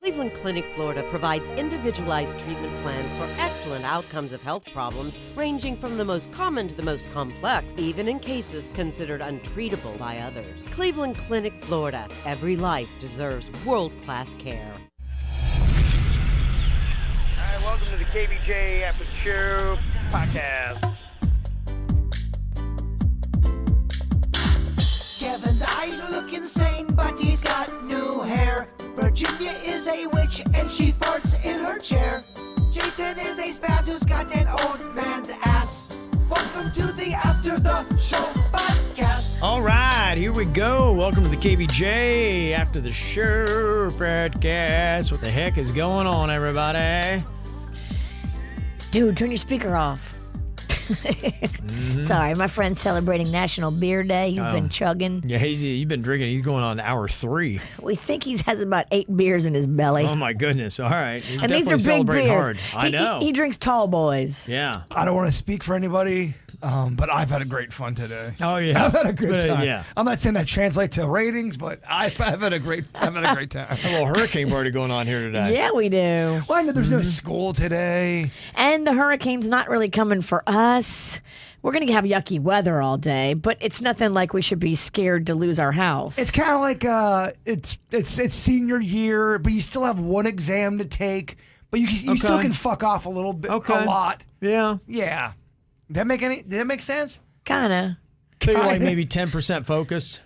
Cleveland Clinic, Florida provides individualized treatment plans for excellent outcomes of health problems ranging from the most common to the most complex, even in cases considered untreatable by others. Cleveland Clinic, Florida. Every life deserves world-class care. All right, welcome to the KVJ After the Show podcast. Kevin's eyes look insane, but he's got new hair. Virginia is a witch and she farts in her chair. Jason is a spaz who's got an old man's ass. Welcome to the After the Show podcast. All right, here we go. Welcome to the KVJ After the Show podcast. What the heck is going on, everybody? Dude, turn your speaker off. Sorry, my friend's celebrating National Beer Day. He's been chugging. Yeah, you've been drinking. He's going on hour 3. We think he has about 8 beers in his belly. Oh, my goodness. All right. He's and these are big celebrating beers. hard. I know. He drinks tall boys. Yeah. I don't want to speak for anybody, but I've had a great fun today. Oh, yeah. I've had a good time. Yeah. I'm not saying that translates to ratings, but I've had a great time. A little hurricane party going on here today. Yeah, we do. Well, I know there's no school today. And the hurricane's not really coming for us. We're going to have yucky weather all day, but it's nothing like we should be scared to lose our house. It's kind of like it's senior year, but you still have one exam to take, but you still can fuck off a little bit, a lot. Yeah. Yeah. Did that make sense? Kind of. So you're like maybe 10% focused?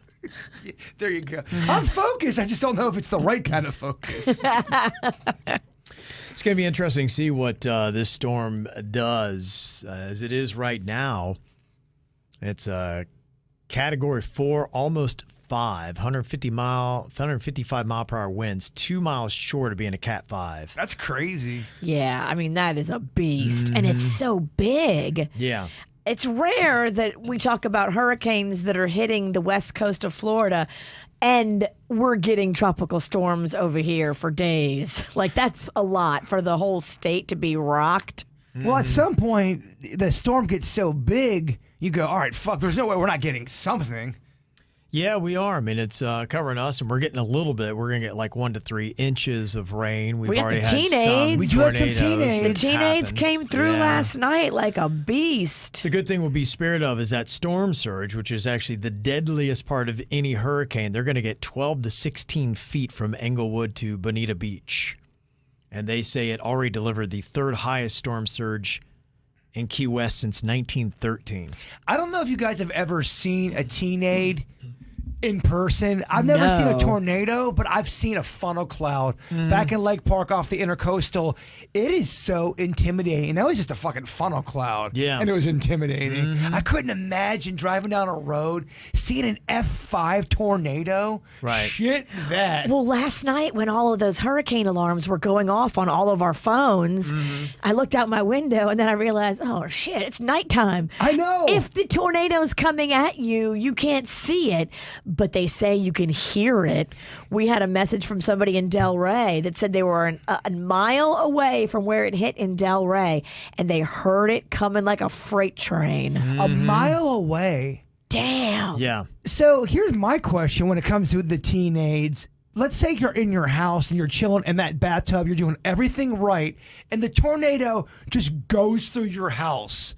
There you go. I'm focused. I just don't know if it's the right kind of focus. It's going to be interesting to see what this storm does. As it is right now, it's a Category 4, almost 5, 155 mile per hour winds, 2 miles short of being a Cat 5. That's crazy. Yeah, I mean, that is a beast. And it's so big. Yeah. It's rare that we talk about hurricanes that are hitting the west coast of Florida and we're getting tropical storms over here for days. Like, that's a lot for the whole state to be rocked. Well, at some point, the storm gets so big, you go, all right, fuck, there's no way we're not getting something. Yeah, we are. I mean, it's covering us, and we're getting a little bit. We're going to get like 1 to 3 inches of rain. We got already the had teenades. some We do have some tornadoes. teenades. The It's teenades happened. came through Yeah. last night like a beast. The good thing we'll be spared of is that storm surge, which is actually the deadliest part of any hurricane. They're going to get 12 to 16 feet from Englewood to Bonita Beach. And they say it already delivered the 3rd highest storm surge in Key West since 1913. I don't know if you guys have ever seen a teenade in person. I've never seen a No. tornado, but I've seen a funnel cloud back in Lake Park off the Intercoastal. It is so intimidating. That was just a fucking funnel cloud. Yeah. And it was intimidating. I couldn't imagine driving down a road, seeing an F5 tornado. Right. Shit that. Well, last night when all of those hurricane alarms were going off on all of our phones, I looked out my window and then I realized, oh shit, it's nighttime. I know. If the tornado's coming at you, you can't see it, but they say you can hear it. We had a message from somebody in Delray that said they were a mile away from where it hit in Delray, and they heard it coming like a freight train. A mile away. Damn. Yeah. So here's my question when it comes to the teenades. Let's say you're in your house and you're chilling in that bathtub, you're doing everything right, and the tornado just goes through your house.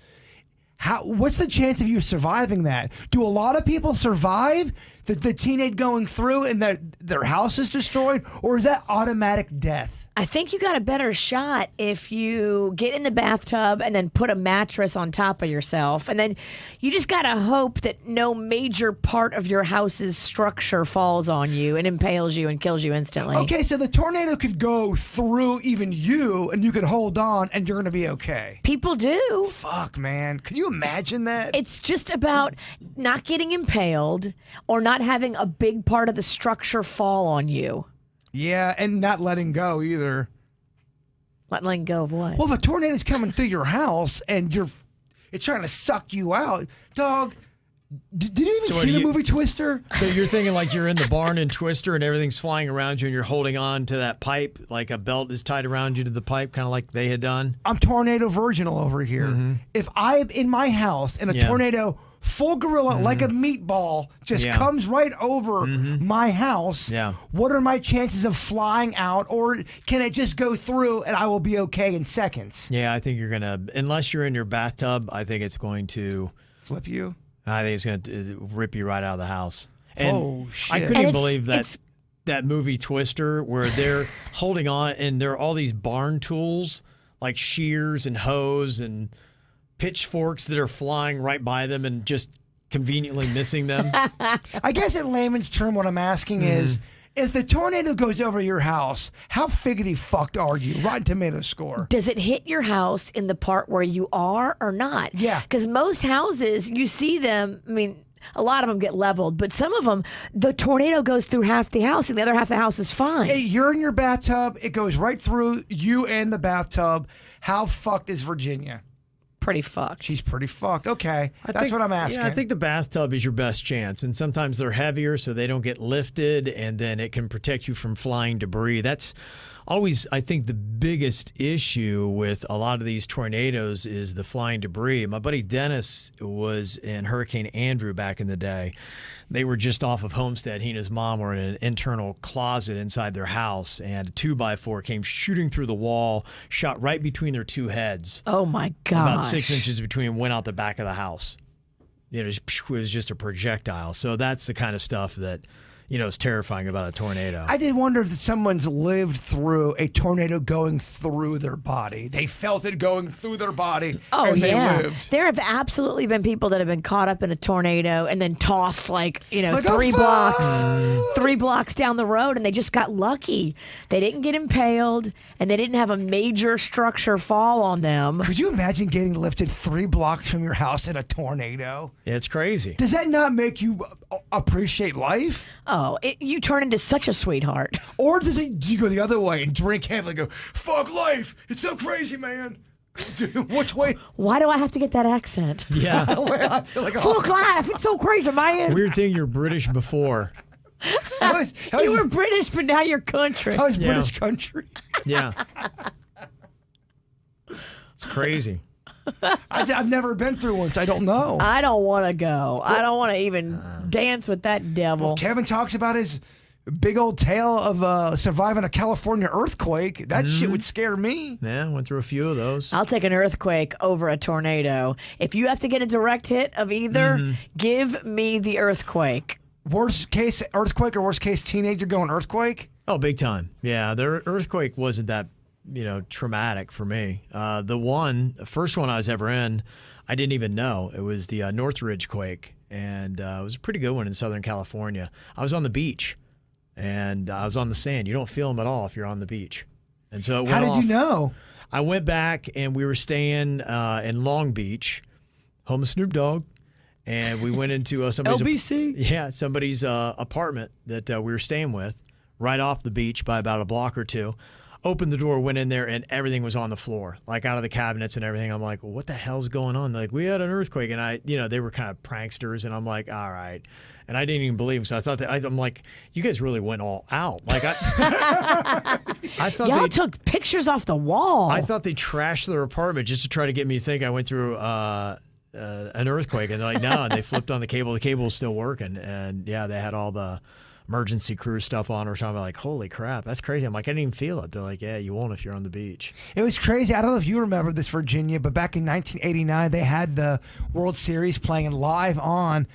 What's the chance of you surviving that? Do a lot of people survive the teenage going through and their house is destroyed, or is that automatic death? I think you got a better shot if you get in the bathtub and then put a mattress on top of yourself. And then you just got to hope that no major part of your house's structure falls on you and impales you and kills you instantly. Okay, so the tornado could go through even you and you could hold on and you're going to be okay. People do. Fuck, man. Can you imagine that? It's just about not getting impaled or not having a big part of the structure fall on you. Yeah, and not letting go either. Letting go of what? Well, if a tornado's coming through your house and it's trying to suck you out, dog. Did you even see the movie Twister? So you're thinking like you're in the barn in Twister and everything's flying around you and you're holding on to that pipe, like a belt is tied around you to the pipe, kind of like they had done? I'm tornado virginal over here. If I'm in my house and a tornado full gorilla, like a meatball, just comes right over my house, what are my chances of flying out, or can it just go through and I will be okay in seconds? Yeah, I think you're going to, unless you're in your bathtub, I think it's going to flip you. I think it's going to rip you right out of the house. And oh, shit. I couldn't believe that movie Twister where they're holding on and there are all these barn tools like shears and hoes and pitchforks that are flying right by them and just conveniently missing them. I guess in layman's term what I'm asking is, if the tornado goes over your house, how figgity fucked are you? Rotten Tomato score. Does it hit your house in the part where you are or not? Yeah. Because most houses, you see them, I mean, a lot of them get leveled, but some of them, the tornado goes through half the house and the other half of the house is fine. Hey, you're in your bathtub. It goes right through you and the bathtub. How fucked is Virginia? Pretty fucked. She's pretty fucked. Okay, that's what I'm asking. Yeah, I think the bathtub is your best chance, and sometimes they're heavier, so they don't get lifted, and then it can protect you from flying debris. That's always, I think, the biggest issue with a lot of these tornadoes is the flying debris. My buddy Dennis was in Hurricane Andrew back in the day. They were just off of Homestead. He and his mom were in an internal closet inside their house, and a 2x4 came shooting through the wall, shot right between their two heads. Oh, my gosh. About 6 inches between, went out the back of the house. It was just a projectile. So that's the kind of stuff that, is terrifying about a tornado. I did wonder if someone's lived through a tornado going through their body. They felt it going through their body. Oh, and yeah. They lived. There have absolutely been people that have been caught up in a tornado and then tossed like 3 blocks down the road, and they just got lucky. They didn't get impaled, and they didn't have a major structure fall on them. Could you imagine getting lifted 3 blocks from your house in a tornado? Yeah, it's crazy. Does that not make you appreciate life? Oh, you turn into such a sweetheart. Or do you go the other way and drink heavily and go, fuck life, it's so crazy, man? Which way? Why do I have to get that accent? Yeah. I feel like Fuck life, it's so crazy, man. Weird thing, you're British before. You were British, but now you're country. I was British country. Yeah. It's crazy. I've never been through one, so I don't know. I don't want to go. I don't want to even dance with that devil. Well, Kevin talks about his big old tale of surviving a California earthquake. That shit would scare me. Yeah, went through a few of those. I'll take an earthquake over a tornado. If you have to get a direct hit of either, give me the earthquake. Worst case earthquake or worst case teenager going earthquake? Oh, big time. Yeah, the earthquake wasn't that traumatic for me. The first one I was ever in, I didn't even know. It was the Northridge quake, and it was a pretty good one in Southern California. I was on the beach, and I was on the sand. You don't feel them at all if you're on the beach. And so it went off. How did you know? I went back, and we were staying in Long Beach, home of Snoop Dogg, and we went into somebody's LBC. somebody's apartment that we were staying with, right off the beach by about a block or two. Opened the door, went in there, and everything was on the floor, like out of the cabinets and everything. I'm like, well, what the hell's going on? Like, we had an earthquake, and they were kind of pranksters, and I'm like, all right. And I didn't even believe them, so I thought I'm like, you guys really went all out. Like, I thought y'all took pictures off the wall. I thought they trashed their apartment just to try to get me to think I went through an earthquake, and they're like, no, and they flipped on the cable. The cable was still working, and yeah, they had all the emergency crew stuff on. We're talking about like, holy crap, that's crazy. I'm like, I didn't even feel it. They're like, yeah, you won't if you're on the beach. It was crazy. I don't know if you remember this, Virginia, but back in 1989, they had the World Series playing live on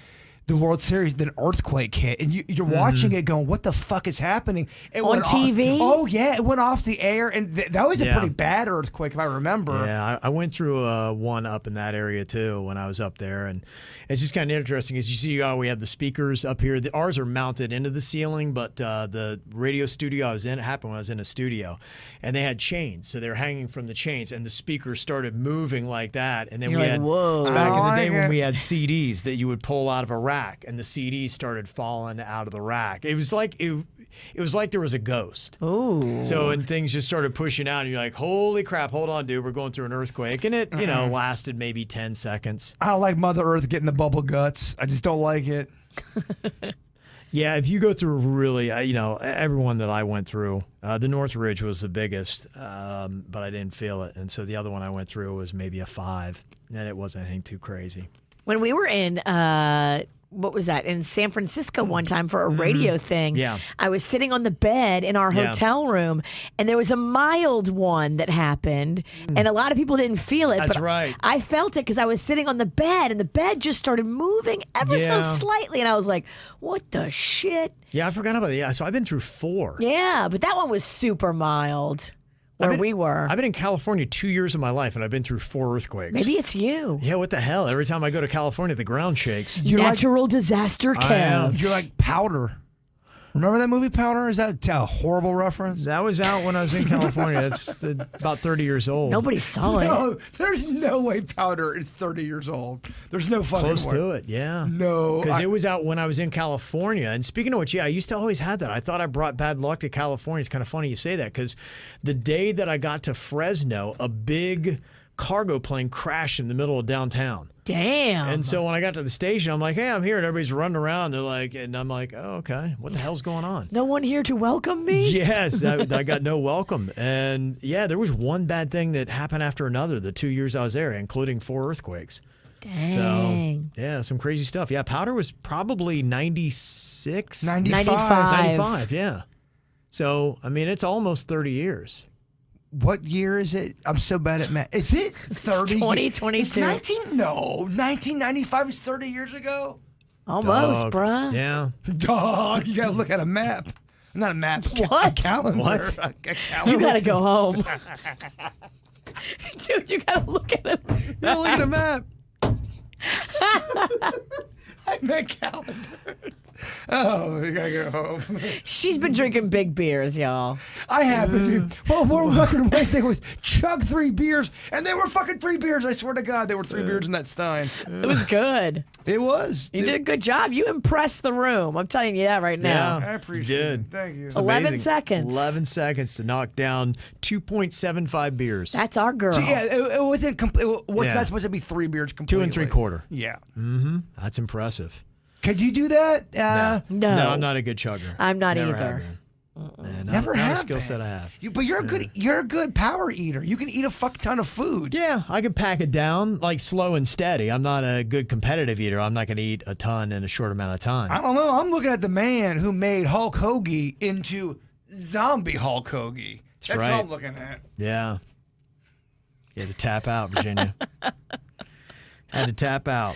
the World Series. Then an earthquake hit, and you're watching it going, what the fuck is happening? It on went TV? Oh, yeah. It went off the air, and that was a pretty bad earthquake, if I remember. Yeah, I went through one up in that area, too, when I was up there. And it's just kind of interesting. As you see, we have the speakers up here. Ours are mounted into the ceiling, but the radio studio I was in, it happened when I was in a studio. And they had chains, so they were hanging from the chains, and the speakers started moving like that. And then whoa. Back in the day when we had CDs that you would pull out of a rack, and the CDs started falling out of the rack. It was like there was a ghost. Ooh. So and things just started pushing out, and you're like, holy crap, hold on, dude, we're going through an earthquake. And it, lasted maybe 10 seconds. I don't like Mother Earth getting the bubble guts. I just don't like it. Yeah, if you go through really, everyone that I went through, the Northridge was the biggest, but I didn't feel it. And so the other one I went through was maybe a 5, and it wasn't anything too crazy. When we were in, what was that, in San Francisco one time for a radio thing, Yeah. I was sitting on the bed in our hotel room, and there was a mild one that happened, and a lot of people didn't feel it. That's but right. I felt it because I was sitting on the bed, and the bed just started moving ever so Yeah. slightly, and I was like, what the shit? Yeah, I forgot about it. Yeah, so I've been through 4. Yeah, but that one was super mild where we were. I've been in California 2 years of my life, and I've been through 4 earthquakes. Maybe it's you. Yeah, what the hell? Every time I go to California, the ground shakes. Natural disaster, Kev. You're like Powder. Remember that movie Powder? Is that a horrible reference? That was out when I was in California. It's about 30 years old. Nobody saw it. No, there's no way Powder is 30 years old. There's no fucking Close way. to it, yeah. No. Because it was out when I was in California. And speaking of which, yeah, I used to always have that. I thought I brought bad luck to California. It's kind of funny you say that because the day that I got to Fresno, a big cargo plane crashed in the middle of downtown. Damn. And so when I got to the station, I'm like, hey, I'm here. And everybody's running around. They're like, and I'm like, oh, okay. What the hell's going on? No one here to welcome me? Yes, I got no welcome. And yeah, there was one bad thing that happened after another the 2 years I was there, including 4 earthquakes. Dang. So, yeah, some crazy stuff. Yeah, Powder was probably 96? 95. 95, yeah. So, I mean, it's almost 30 years. What year is it? I'm so bad at math. Is it 30? 2022. It's 1995 is 30 years ago? Almost, Dog. bruh. Yeah. Dog, you gotta look at a map. Not a map. What? A calendar. What? A calendar. You gotta go home. Dude, you gotta look at it. Yeah, look at the map. I meant calendar. Oh, we gotta go home. She's been drinking big beers, y'all. I have been. Well, what fucking Wednesday was chug 3 beers, and they were fucking 3 beers. I swear to God, they were 3 beers in that stein. It was good. It was. You did a good job. You impressed the room. I'm telling you that right now. Yeah. I appreciate You did. it. Thank you. 11 Amazing. seconds. 11 seconds to knock down 2.75 beers. That's our girl. So, yeah, it wasn't complete. It was Yeah. not supposed to be 3 beers completely. 2 3/4. Yeah. That's impressive. Could you do that? No. No, I'm not a good chugger. I'm not Never either. have been. Man, Never not have a skill been. set I have. But you're a good. You're a good power eater. You can eat a fuck ton of food. Yeah, I can pack it down like slow and steady. I'm not a good competitive eater. I'm not going to eat a ton in a short amount of time. I don't know. I'm looking at the man who made Hulk Hogan into zombie Hulk Hogan. That's right. what I'm looking at. Yeah. You had to tap out, Virginia. Had to tap out.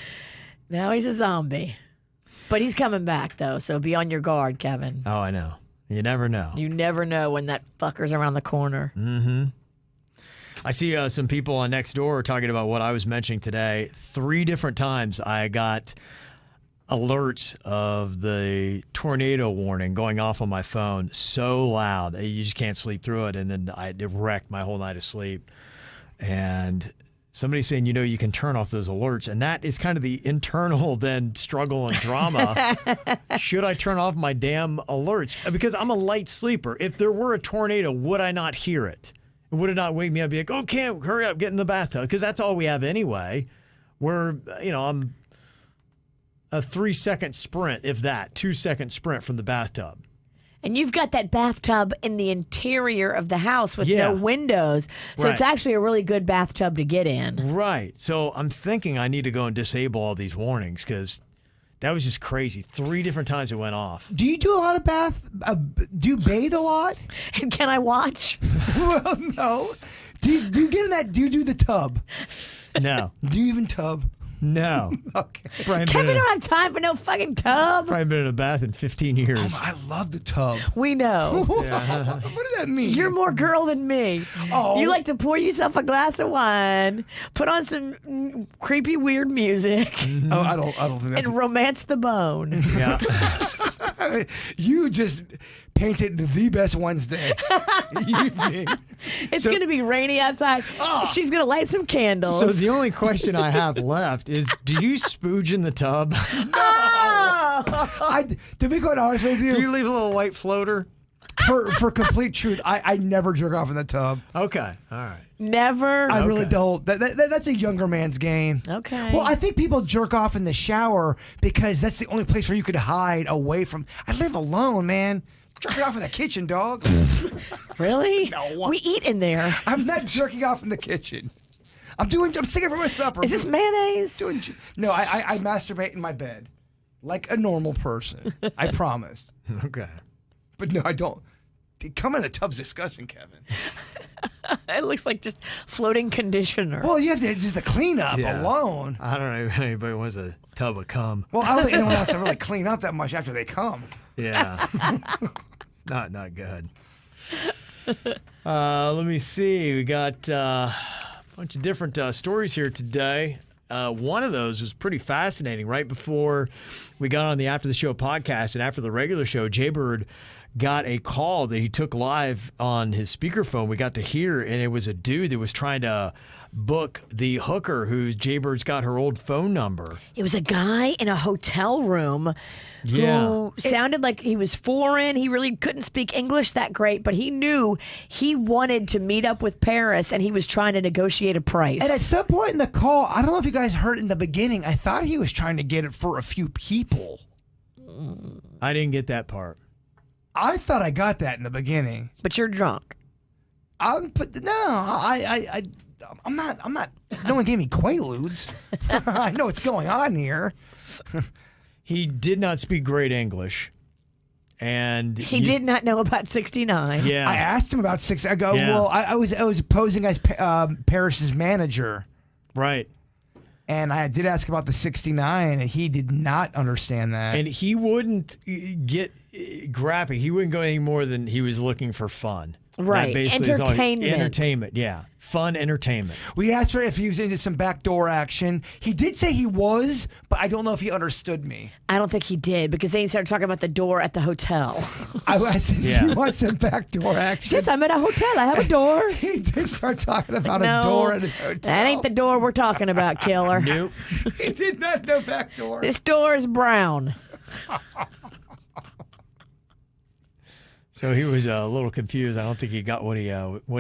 Now he's a zombie. But he's coming back, though, so be on your guard, Kevin. Oh, I know. You never know. You never know when that fucker's around the corner. I see some people on Nextdoor talking about what I was mentioning today. 3 different times I got alerts of the tornado warning going off on my phone so loud. You just can't sleep through it. And then it wrecked my whole night of sleep. And somebody's saying, you can turn off those alerts. And that is kind of the internal then struggle and drama. Should I turn off my damn alerts? Because I'm a light sleeper. If there were a tornado, would I not hear it? Would it not wake me up and be like, oh, Cam, hurry up, get in the bathtub? Because that's all we have anyway. I'm a 3-second sprint, if that, 2-second sprint from the bathtub. And you've got that bathtub in the interior of the house with Yeah. no windows. So it's Right. actually a really good bathtub to get in. Right. So I'm thinking I need to go and disable all these warnings because that was just crazy. 3 different times it went off. Do you do a lot of bath? Do you bathe a lot? And can I watch? Well, no. Do you get in that? Do you do the tub? No. Do you even tub? No. Okay. Probably Kevin been, don't have time for no fucking tub. probably been in a bath in 15 years. I love the tub. We know. What does that mean? You're more girl than me. Oh. You like to pour yourself a glass of wine, put on some creepy, weird music, Oh, I don't think that's. and romance the bone. Yeah. You just painted the best Wednesday evening. It's going to be rainy outside. She's going to light some candles. So the only question I have left is, do you spooge in the tub? To be quite honest with Do you, you leave a little white floater? for complete truth, I never jerk off in the tub. Okay. All right. Never. I really Okay. don't. That's a younger man's game. Okay. Well, I think people jerk off in the shower because that's the only place where you could hide away from. I live alone, man. Jerking off in the kitchen, dog. Really? No. We eat in there. I'm not jerking off in the kitchen. I'm singing for my supper. Is this mayonnaise? No, I masturbate in my bed like a normal person. I promise. Okay. But no, I don't. Come in the tub's disgusting, Kevin. It looks like just floating conditioner. Well, you have to just the cleanup alone. I don't know if anybody wants a tub of cum. Well, I don't think anyone has to really clean up that much after they come. Yeah. Not good. Let me see. We got a bunch of different stories here today. One of those was pretty fascinating. Right before we got on the After the Show podcast and after the regular show, Jaybird got a call that he took live on his speakerphone. We got to hear, and it was a dude that was trying to book the hooker who Jaybird's got her old phone number. It was a guy in a hotel room who sounded like he was foreign. He really couldn't speak English that great, but he knew he wanted to meet up with Paris, and he was trying to negotiate a price. And at some point in the call, I don't know if you guys heard in the beginning, I thought he was trying to get it for a few people. I didn't get that part. I thought I got that in the beginning. But you're drunk. I'm not. No one gave me Quaaludes. I know what's going on here. He did not speak great English. And he did not know about 69. Yeah. I asked him about 6. I go, Yeah. well, I was posing as Paris's manager. Right. And I did ask about the 69, and he did not understand that. And he wouldn't get graphic. He wouldn't go any more than he was looking for fun. Right. That basically is all- Entertainment. Entertainment, yeah. Fun entertainment. We asked for if he was into some backdoor action. He did say he was, but I don't know if he understood me. I don't think he did, because then he started talking about the door at the hotel. I said, Yeah. you want some backdoor action? Yes, I'm at a hotel. I have a door. He did start talking about No, a door at his hotel. that ain't the door we're talking about, killer. Nope. He did not know backdoor. This door is brown. So he was a little confused. I don't think he got what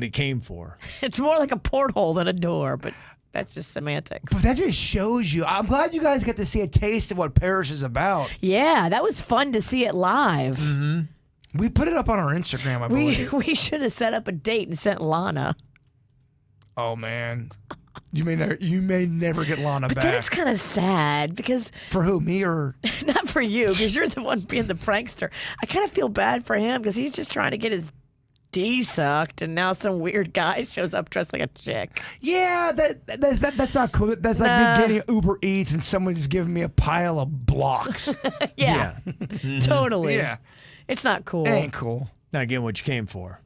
he came for. It's more like a porthole than a door, but that's just semantics. But that just shows you. I'm glad you guys get to see a taste of what Paris is about. Yeah, that was fun to see it live. Mm-hmm. We put it up on our Instagram, I believe. We should have set up a date and sent Lana. Oh, man. You may never get Lana But back. then it's kind of sad because For who, me or? not for you, because you're the one being the prankster. I kind of feel bad for him because he's just trying to get his D sucked, and now some weird guy shows up dressed like a chick. Yeah, that's not cool. That's like me getting Uber Eats and someone just giving me a pile of blocks. Yeah, totally. Yeah. It's not cool. It ain't cool. Not getting what you came for.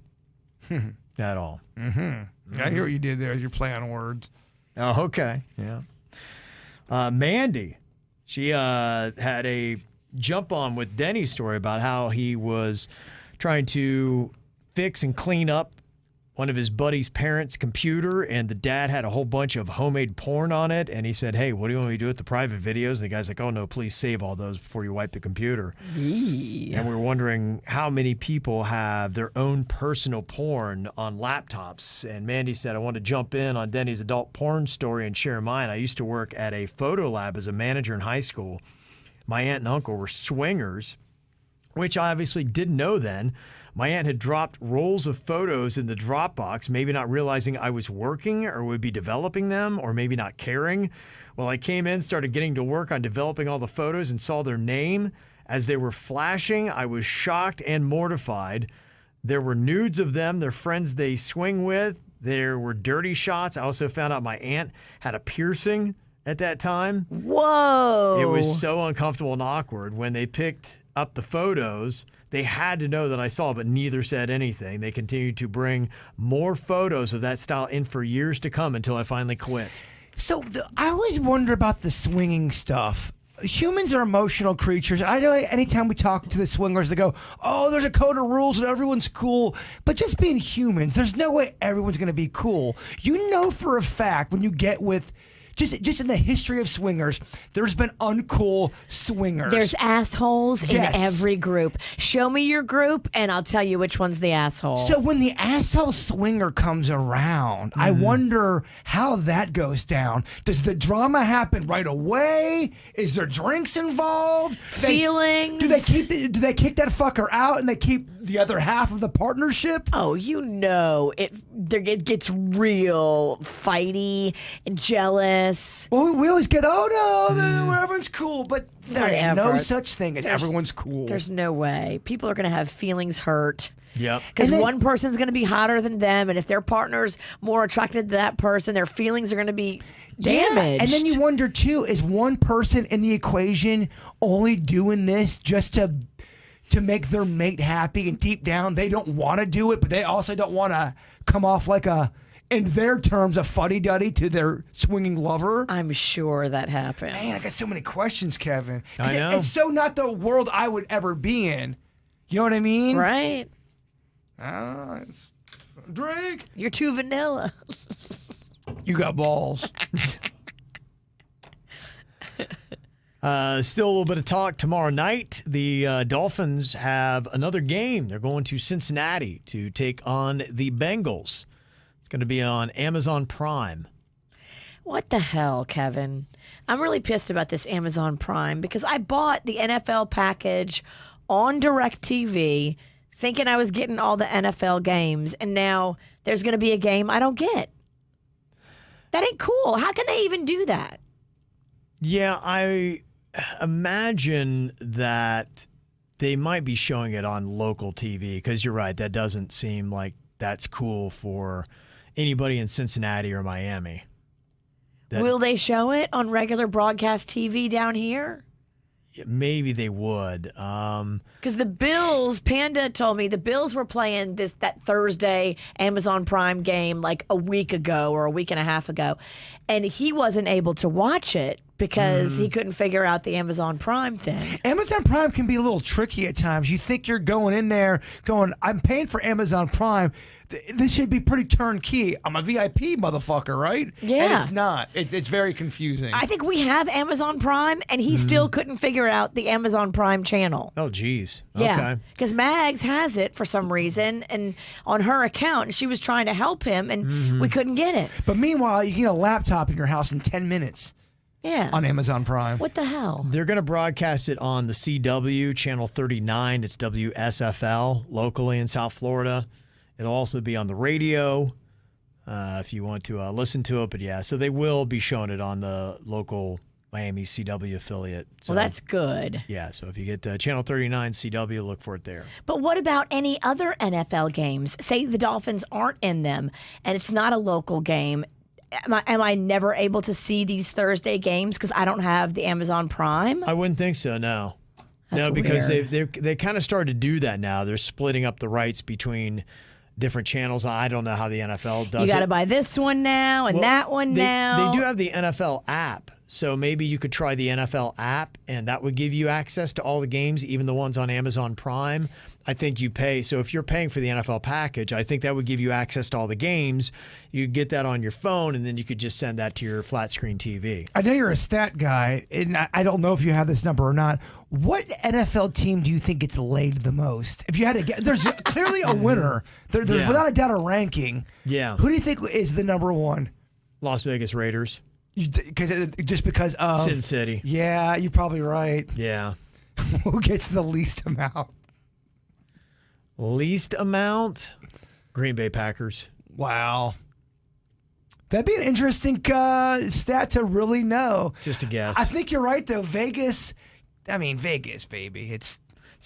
At all. I hear what you did there. You're playing on words. Oh, okay. Yeah. Mandy, she had a jump on with Denny's story about how he was trying to fix and clean up one of his buddy's parents' computer, and the dad had a whole bunch of homemade porn on it, and he said, hey, what do you want me to do with the private videos? And the guy's like, oh, no, please save all those before you wipe the computer. And we're wondering how many people have their own personal porn on laptops. And Mandy said, I want to jump in on Denny's adult porn story and share mine. I used to work at a photo lab as a manager in high school. My aunt and uncle were swingers, which I obviously didn't know then. My aunt had dropped rolls of photos in the Dropbox, maybe not realizing I was working or would be developing them, or maybe not caring. Well, I came in, started getting to work on developing all the photos, and saw their name as they were flashing. I was shocked and mortified. There were nudes of them, their friends they swing with. There were dirty shots. I also found out my aunt had a piercing at that time. Whoa. It was so uncomfortable and awkward. When they picked up the photos, they had to know that I saw, but neither said anything. They continued to bring more photos of that style in for years to come until I finally quit. So I always wonder about the swinging stuff. Humans are emotional creatures. I know anytime we talk to the swingers, they go, oh, there's a code of rules and everyone's cool. But just being humans, there's no way everyone's going to be cool. You know for a fact when you get with just in the history of swingers, there's been uncool swingers. There's assholes in Yes. every group. Show me your group, and I'll tell you which one's the asshole. So when the asshole swinger comes around, I wonder how that goes down. Does the drama happen right away? Is there drinks involved? Feelings? Do they kick that fucker out and they keep the other half of the partnership? Oh, it gets real fighty and jealous. Well, we always get, everyone's cool, but there ain't no Whatever. such thing as everyone's cool. There's no way. People are going to have feelings hurt. Yep. Because And then- one person's going to be hotter than them, and if their partner's more attracted to that person, their feelings are going to be damaged. Yeah, and then you wonder too: is one person in the equation only doing this just to make their mate happy, and deep down they don't want to do it, but they also don't want to come off like in their terms, a fuddy-duddy to their swinging lover? I'm sure that happens. Man, I got so many questions, Kevin. 'Cause I know. It's so not the world I would ever be in. You know what I mean? Right? It's drink. You're too vanilla. You got balls. Still a little bit of talk tomorrow night. The Dolphins have another game. They're going to Cincinnati to take on the Bengals. It's going to be on Amazon Prime. What the hell, Kevin? I'm really pissed about this Amazon Prime because I bought the NFL package on DirecTV thinking I was getting all the NFL games, and now there's going to be a game I don't get. That ain't cool. How can they even do that? Yeah, I imagine that they might be showing it on local TV because you're right. That doesn't seem like that's cool for anybody in Cincinnati or Miami. Will they show it on regular broadcast TV down here? Maybe they would. Because the Bills, Panda told me the Bills were playing that Thursday Amazon Prime game like a week ago or a week and a half ago, and he wasn't able to watch it because he couldn't figure out the Amazon Prime thing. Amazon Prime can be a little tricky at times. You think you're going in there going, I'm paying for Amazon Prime. This should be pretty turnkey. I'm a VIP motherfucker, right? Yeah. And it's not. It's very confusing. I think we have Amazon Prime, and he still couldn't figure out the Amazon Prime channel. Oh, geez. Yeah, Okay. because Mags has it for some reason, and on her account, and she was trying to help him, and we couldn't get it. But meanwhile, you can get a laptop in your house in 10 minutes Yeah. on Amazon Prime. What the hell? They're going to broadcast it on the CW, Channel 39. It's WSFL locally in South Florida. It'll also be on the radio if you want to listen to it. But yeah, so they will be showing it on the local Miami CW affiliate. So, Well, that's good. yeah. So if you get Channel 39 CW, look for it there. But what about any other NFL games? Say the Dolphins aren't in them, and it's not a local game. Am I never able to see these Thursday games because I don't have the Amazon Prime? I wouldn't think so. No. That's No, because weird. they kind of started to do that now. They're splitting up the rights between different channels. I don't know how the NFL does You got to it. buy this one now and Well, that one now. They do have the NFL app, so maybe you could try the NFL app, and that would give you access to all the games, even the ones on Amazon Prime. I think you pay. So if you're paying for the NFL package, I think that would give you access to all the games. You could get that on your phone, and then you could just send that to your flat screen TV. I know you're a stat guy, and I don't know if you have this number or not. What NFL team do you think gets laid the most? If you had to get, there's clearly a winner. There's Yeah. without a doubt a ranking. Yeah. Who do you think is the number one? Las Vegas Raiders, Just because of Sin City. Yeah, you're probably right. Yeah. Who gets the least amount? Least amount, Green Bay Packers. Wow. That'd be an interesting stat to really know. Just a guess. I think you're right, though. Vegas, baby. It's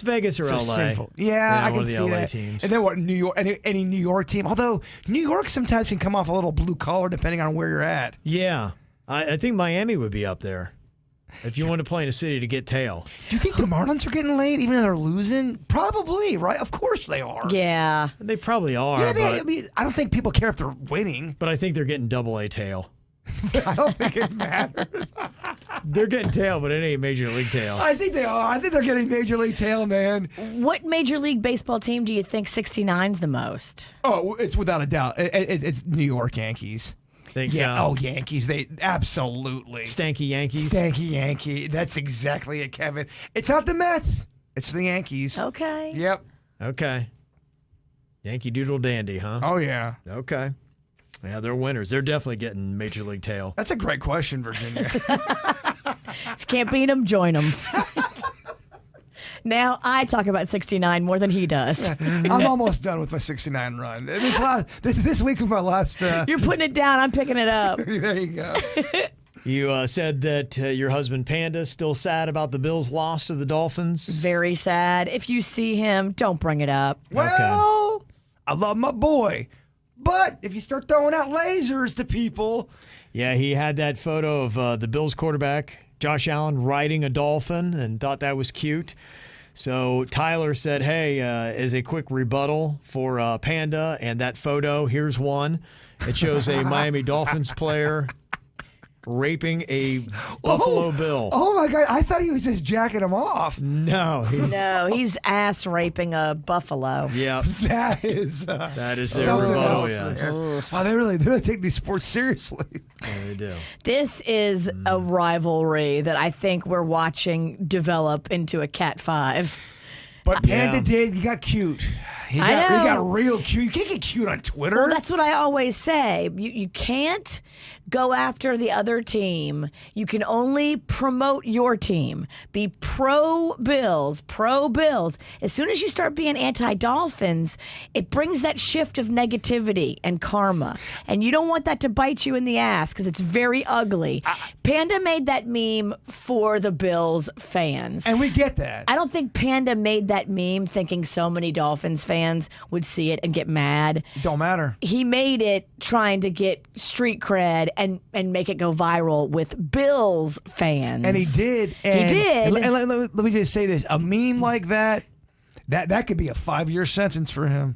Vegas or so LA. sinful. Yeah, I one can of the see LA that. teams. And then what? New York, any New York team. Although New York sometimes can come off a little blue collar depending on where you're at. Yeah. I think Miami would be up there if you want to play in a city to get tail. Do you think the Marlins are getting laid even though they're losing? Probably, right? Of course they are. Yeah. They probably are, Yeah, but, I don't think people care if they're winning. but I think they're getting double-A tail. I don't think it matters. They're getting tail, but it ain't Major League tail. I think they are. I think they're getting Major League tail, man. What Major League Baseball team do you think 69's the most? Oh, it's without a doubt. It's New York Yankees. Think Yeah. so? Oh, Yankees. They absolutely. Stanky Yankees. Stanky Yankee. That's exactly it, Kevin. It's not the Mets. It's the Yankees. Okay. Yep. Okay. Yankee Doodle Dandy, huh? Oh, yeah. Okay. Yeah, they're winners. They're definitely getting Major League tail. That's a great question, Virginia. If you can't beat them, join them. Now I talk about 69 more than he does. I'm almost done with my 69 run. This week was my last. You're putting it down. I'm picking it up. There you go. You said that your husband Panda still sad about the Bills' loss to the Dolphins. Very sad. If you see him, don't bring it up. Well, I love my boy, but if you start throwing out lasers to people, Yeah, he had that photo of the Bills quarterback, Josh Allen, riding a dolphin and thought that was cute. So Tyler said, hey, as a quick rebuttal for Panda and that photo, here's one. It shows a Miami Dolphins player raping a Buffalo Bill. Oh my God! I thought he was just jacking him off. No. No, he's ass raping a buffalo. Yep. That is That is their something rebuttal, else. yes. Wow, they really take these sports seriously. Yeah, they do. This is a rivalry that I think we're watching develop into a Cat 5. But Panda Yeah. did. He got cute. He I know. got real cute. You can't get cute on Twitter. Well, that's what I always say. You can't go after the other team. You can only promote your team. Be pro Bills, pro Bills. As soon as you start being anti-Dolphins, it brings that shift of negativity and karma. And you don't want that to bite you in the ass because it's very ugly. Panda made that meme for the Bills fans. and we get that. I don't think Panda made that meme thinking so many Dolphins fans would see it and get mad. Don't matter. He made it trying to get street cred and make it go viral with Bills fans. And he did. And, did. And let me just say this: a meme like that could be a 5-year sentence for him.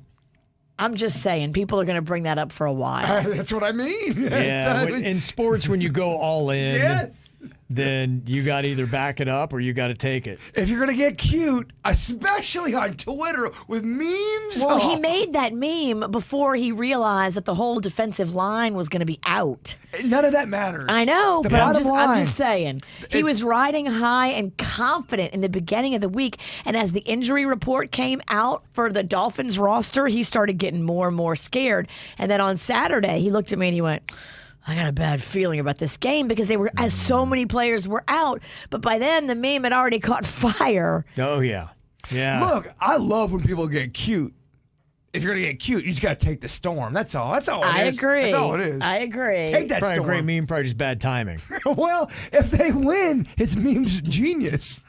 I'm just saying, people are going to bring that up for a while. That's what I mean. Yeah, in sports, when you go all in, Yes. then you got to either back it up or you got to take it. If you're gonna get cute, especially on Twitter with memes. Well, he made that meme before he realized that the whole defensive line was going to be out. None of that matters. I know, The but I'm bottom line. just saying. He was riding high and confident in the beginning of the week, and as the injury report came out for the Dolphins roster, he started getting more and more scared. And then on Saturday, he looked at me and he went, I got a bad feeling about this game because as so many players were out, but by then the meme had already caught fire. Oh, yeah. Yeah. Look, I love when people get cute. If you're gonna get cute, you just gotta take the storm. That's all. That's all it I is. agree. That's all it is. I agree. Take that Probably a storm. great meme, probably just bad timing. Well, if they win, his meme's genius.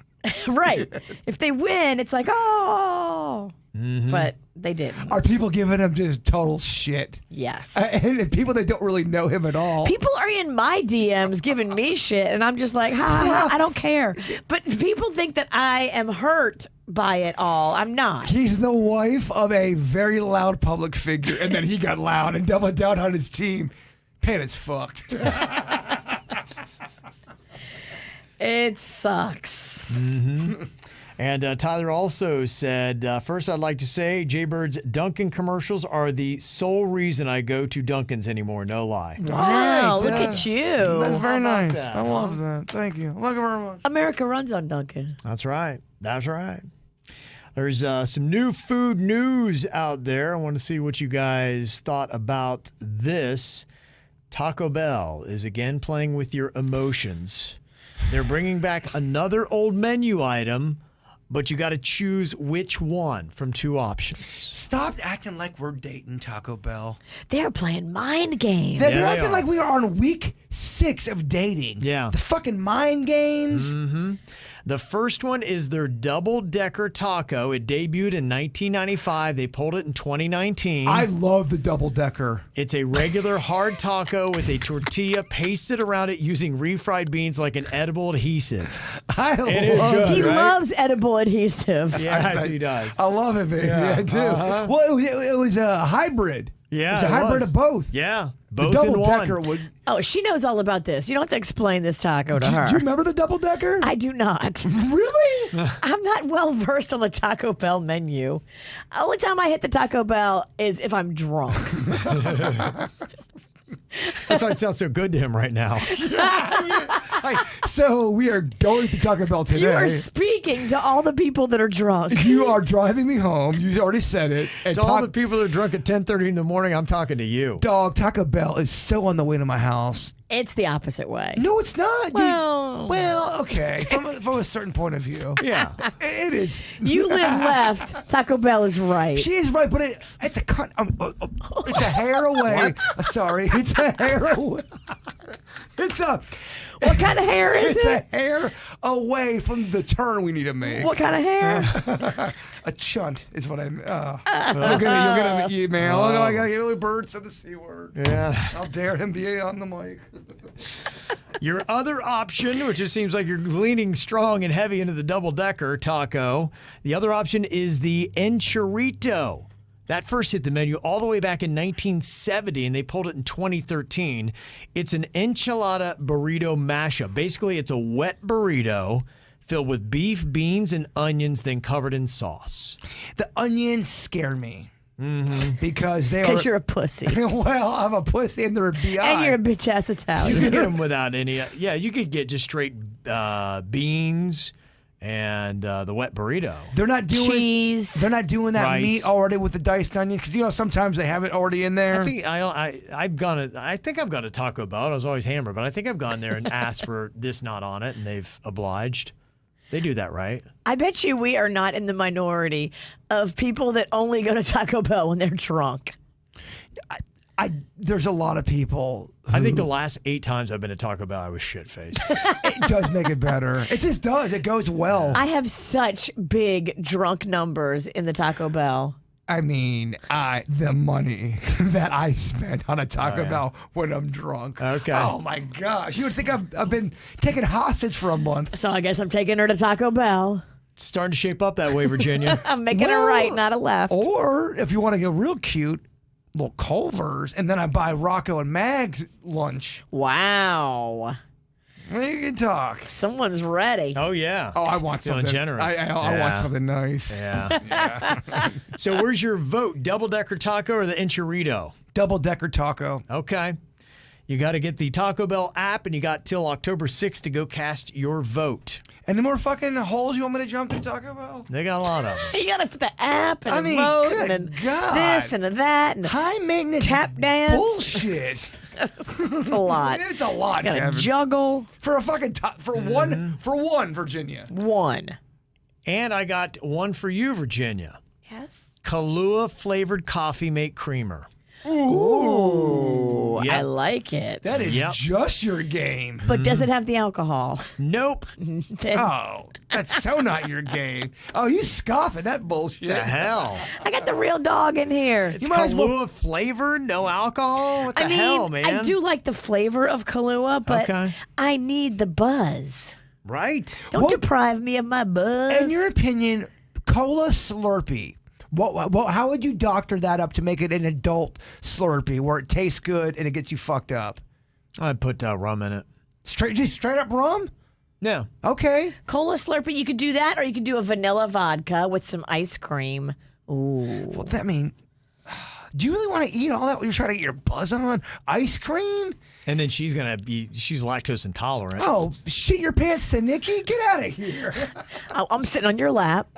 Right. If they win, it's like, oh. But they didn't. Are people giving him just total shit? Yes. And people that don't really know him at all. People are in my DMs giving me shit, and I'm just like, I don't care. But people think that I am hurt by it all. I'm not. He's the wife of a very loud public figure, and then he got loud and doubled down on his team. Panda's fucked. It sucks. And Tyler also said, first I'd like to say Jaybird's Dunkin' commercials are the sole reason I go to Dunkin's anymore, no lie. Wow, Right, look at you. That's very nice. that, I love that. Thank you. Thank you very much. America runs on Duncan. That's right. That's right. There's some new food news out there. I want to see what you guys thought about this. Taco Bell is again playing with your emotions. They're bringing back another old menu item, but you got to choose which one from two options. Stop acting like we're dating Taco Bell. They're playing mind games. They're they acting are. like we are on week 6 of dating. Yeah. The fucking mind games. The first one is their double-decker taco. It debuted in 1995. They pulled it in 2019. I love the double decker. It's a regular hard taco with a tortilla pasted around it using refried beans like an edible adhesive. I is love good. He right? loves edible adhesive. Yes, he does. I love it, baby. Yeah, I do. uh-huh. Well, it was a hybrid. Yeah, it was a it hybrid was. of both. Yeah, The both double in one. decker would. Oh, she knows all about this. You don't have to explain this taco to her. Do you remember the double decker? I do not. Really? I'm not well versed on the Taco Bell menu. Only time I hit the Taco Bell is if I'm drunk. That's why it sounds so good to him right now. So we are going to Taco Bell today. You are speaking to all the people that are drunk. You are driving me home. You already said it. And To all the people that are drunk at 10:30 in the morning, I'm talking to you. Dog, Taco Bell is so on the way to my house. It's the opposite way. No, it's not. Well, Okay. From a certain point of view. Yeah. It is. you live left. Taco Bell is right. She is right, but it's a it's a hair away. Sorry, it's a hair away. What kind of hair is It's a it? hair away from the turn we need to make. What kind of hair? A chunt is what I'm. You'll get an email. Oh, I gotta get Bird said the C word. Yeah. How dare him be on the mic? Your other option, which it seems like you're leaning strong and heavy into the double-decker taco, the other option is the Enchirito. That first hit the menu all the way back in 1970, and they pulled it in 2013. It's an enchilada burrito mashup. Basically, it's a wet burrito filled with beef, beans, and onions, then covered in sauce. The onions scare me. Because they are. Because you're a pussy. Well, I'm a pussy and they're a BI. And you're a bitch ass You Italian. could get them without any. Yeah, you could get just straight beans and the wet burrito. They're not doing Cheese. They're not doing that Rice. meat already with the diced onions because sometimes they have it already in there. I think I've gone to Taco Bell. I was always hammered, but I think I've gone there and asked for this not on it, and they've obliged. They do that, right? I bet you we are not in the minority of people that only go to Taco Bell when they're drunk. There's a lot of people. I think the last 8 times I've been to Taco Bell, I was shit-faced. It does make it better. It just does. It goes well. I have such big drunk numbers in the Taco Bell. I mean, the money that I spend on a Taco Bell when I'm drunk. Okay. Oh my gosh! You would think I've been taken hostage for a month. So I guess I'm taking her to Taco Bell. It's starting to shape up that way, Virginia. I'm making a Well, right, not a left. Or if you want to get real cute, little Culver's, and then I buy Rocco and Mag's lunch. Wow. We can talk. Someone's ready. Oh, yeah. Oh, I want Feeling something generous. I want Yeah. something nice. Yeah. So where's your vote? Double-decker taco or the Enchirito? Double decker taco. Okay. You got to get the Taco Bell app, and you got till October 6th to go cast your vote. Any more fucking holes you want me to jump through, Taco Bell? They got a lot of them. You gotta put the app and I a mean, vote good and God. this and a that and a High maintenance tap dance. bullshit. It's a lot. It's a lot, Gotta Kevin. juggle For a fucking one, Virginia. one. And I got one for you, Virginia. Yes. Kahlua flavored coffee mate creamer. Ooh, Yep. I like it. That is Yep. just your game. But does it have the alcohol? Nope. Oh, that's so not your game. Oh, you scoff at that bullshit. The hell? I got the real dog in here. It's might as well- Kahlua flavored, no alcohol? What the I mean, hell, man? I do like the flavor of Kahlua, but Okay. I need the buzz. Right. Don't What- deprive me of my buzz. In your opinion, Cola Slurpee. How would you doctor that up to make it an adult Slurpee where it tastes good and it gets you fucked up? I'd put rum in it. Straight up rum? Yeah. Okay. Cola Slurpee, you could do that, or you could do a vanilla vodka with some ice cream. Ooh. Well, that mean, do you really want to eat all that when you're trying to get your buzz on? Ice cream? And then she's lactose intolerant. Oh, shit your pants to Nikki? Get out of here. I'm sitting on your lap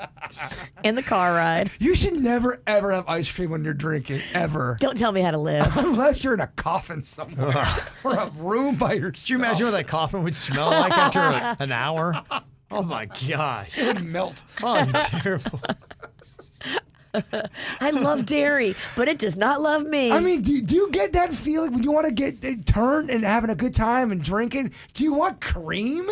in the car ride. You should never, ever have ice cream when you're drinking, ever. Don't tell me how to live. Unless you're in a coffin somewhere or a room by yourself. Could you imagine what that coffin would smell like after an hour? Oh my gosh. It would melt. Oh, it'd be terrible. I love dairy, but it does not love me. I mean, do you get that feeling when you want to get turned and having a good time and drinking? Do you want cream?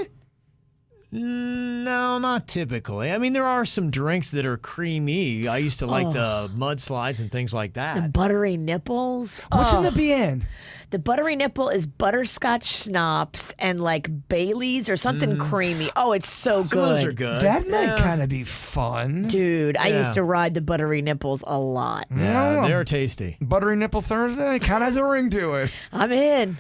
No, not typically. I mean, there are some drinks that are creamy. I used to like the mudslides and things like the that. buttery nipples. What's in Oh, the BN? the buttery nipple is butterscotch schnapps and like Bailey's or something creamy. Oh, it's so Some good. of those are good. That might kind of be fun. Dude, I Yeah. used to ride the buttery nipples a lot. Yeah, they're tasty. Buttery Nipple Thursday kind of has a ring to it. I'm in.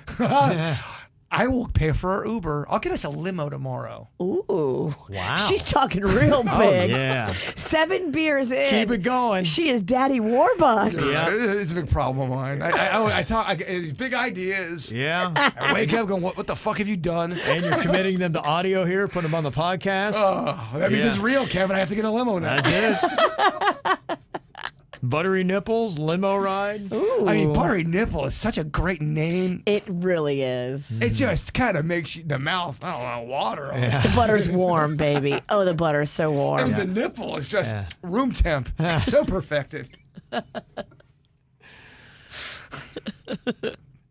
I will pay for our Uber. I'll get us a limo tomorrow. Ooh. Wow. She's talking real big. Oh, yeah. 7 beers in. Keep it going. She is Daddy Warbucks. Yeah. It's a big problem of mine. I talk these big ideas. Yeah. I wake up going, what the fuck have you done? And you're committing them to audio here, put them on the podcast. That means Yeah. it's real, Kevin. I have to get a limo now. That's it. Buttery Nipples, limo ride. Ooh. I mean, Buttery Nipple is such a great name. It really is. It just kind of makes the mouth, I don't know, water. The butter's warm, baby. Oh, the butter's so warm. And the nipple is just room temp. So perfected.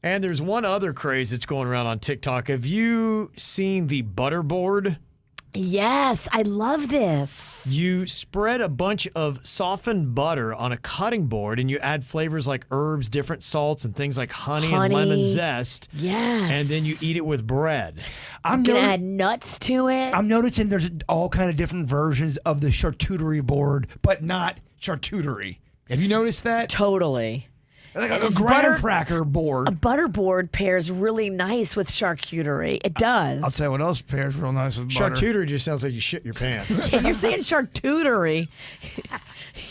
And there's one other craze that's going around on TikTok. Have you seen the butter board? Yes, I love this. You spread a bunch of softened butter on a cutting board and you add flavors like herbs, different salts, and things like honey and lemon zest. Yes. And then you eat it with bread. I'm Gonna noti- add nuts to it. I'm noticing there's all kind of different versions of the charcuterie board, but not charcuterie. Have you noticed that? Totally. Like a It's graham butter- cracker board. A butter board pairs really nice with charcuterie. It does. I'll tell you what else pairs real nice with butter. Charcuterie just sounds like you shit your pants. Yeah, you're saying charcuterie.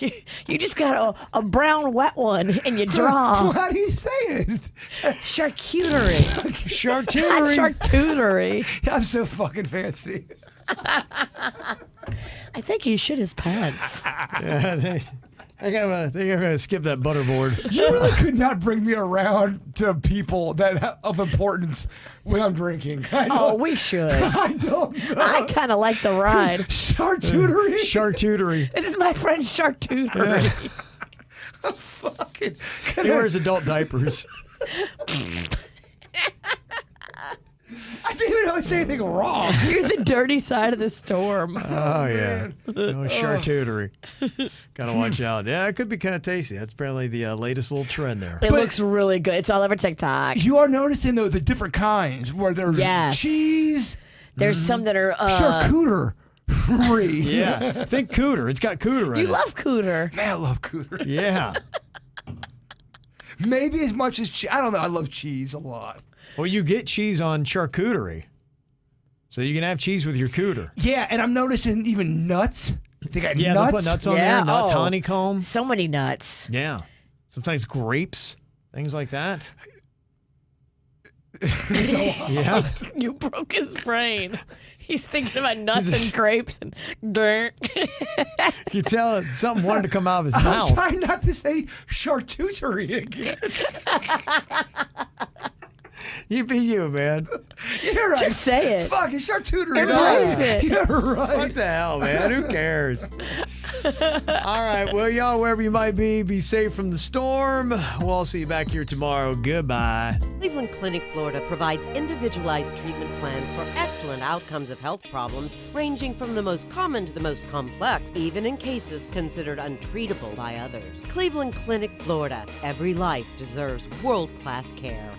You just got a brown wet one and you draw. How do you say it? Charcuterie. Charcuterie. I'm so fucking fancy. I think he shit his pants. Yeah, they gotta skip that butter board. You really could not bring me around to people that of importance when I'm drinking. Oh, we should. I don't know. I kind of like the ride. Charcuterie. Charcuterie. This is my friend Charcuterie. Fucking. He wears adult diapers. I didn't even know I say anything wrong. You're the dirty side of the storm. Oh, yeah. No charcuterie. Gotta watch out. Yeah, it could be kind of tasty. That's apparently the latest little trend there. It looks really good. It's all over TikTok. You are noticing though the different kinds where there's Yes. cheese, There's some that are. charcuterie. Yeah. Think cooter. It's got cooter in You it. love cooter. Man, I love cooter. Yeah. Maybe as much as I don't know. I love cheese a lot. Well, you get cheese on charcuterie. So you can have cheese with your cooter. Yeah, and I'm noticing even nuts. They got Yeah, nuts. they'll put nuts on Yeah, there. Nuts, oh. honeycomb. So many nuts. Yeah. Sometimes grapes. Things like that. Yeah. You broke his brain. He's thinking about nuts and grapes and dirt. You tell something wanted to come out of his I'm mouth. trying not to say charcuterie again. You be you, man. You're right. Just say it. Fuck, it's charcuterie. Embrace it. You're right. What the hell, man? Who cares? All right. Well, y'all, wherever you might be safe from the storm. We'll all see you back here tomorrow. Goodbye. Cleveland Clinic, Florida provides individualized treatment plans for excellent outcomes of health problems ranging from the most common to the most complex, even in cases considered untreatable by others. Cleveland Clinic, Florida. Every life deserves world-class care.